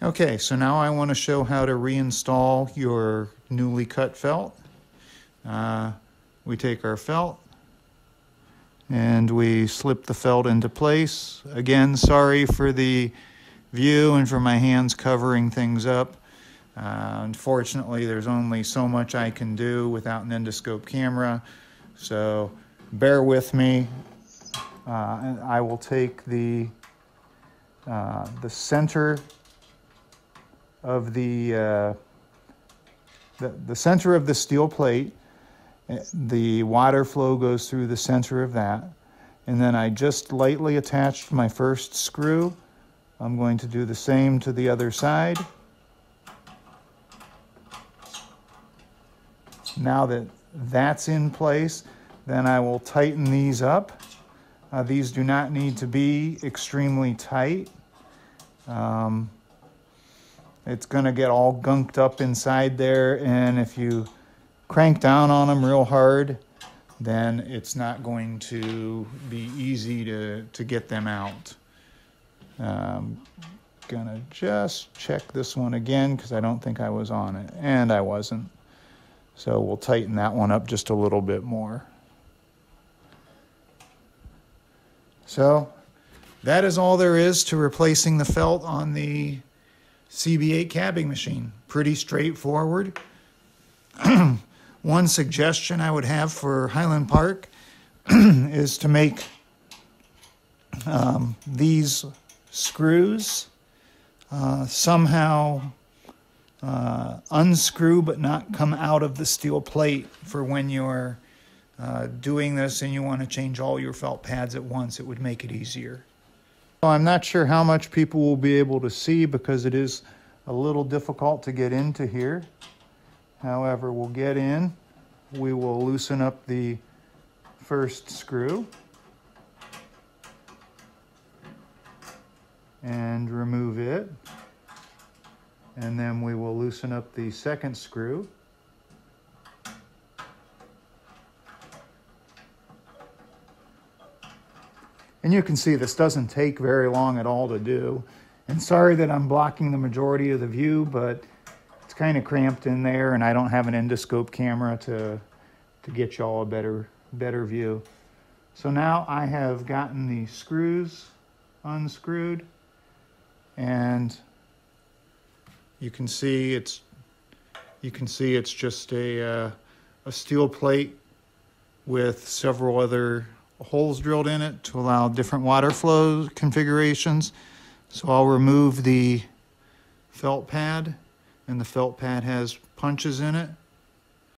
Okay, so now I want to show how to reinstall your newly cut felt. We take our felt and we slip the felt into place. Again, sorry for the view and for my hands covering things up. Unfortunately, there's only so much I can do without an endoscope camera, so bear with me. And I will take the center of the center of the steel plate. The water flow goes through the center of that, and then I just lightly attached my first screw. I'm going to do the same to the other side. Now that that's in place, then I will tighten these up. These do not need to be extremely tight. It's going to get all gunked up inside there, and if you crank down on them real hard, then it's not going to be easy to get them out. Gonna just check this one again because I don't think I was on it, and I wasn't. So we'll tighten that one up just a little bit more. So that is all there is to replacing the felt on the CB8 cabbing machine. Pretty straightforward. One suggestion I would have for Highland Park is to make these screws somehow unscrew but not come out of the steel plate for when you're doing this and you want to change all your felt pads at once. It would make it easier. I'm not sure how much people will be able to see because it is a little difficult to get into here. However, we'll get in. We will loosen up the first screw and remove it. And then we will loosen up the second screw. And you can see this doesn't take very long at all to do. And sorry that I'm blocking the majority of the view, but it's kind of cramped in there and I don't have an endoscope camera to get y'all a better view. So now I have gotten the screws unscrewed, and you can see it's just a steel plate with several other holes drilled in it to allow different water flow configurations. So I'll remove the felt pad, and the felt pad has punches in it.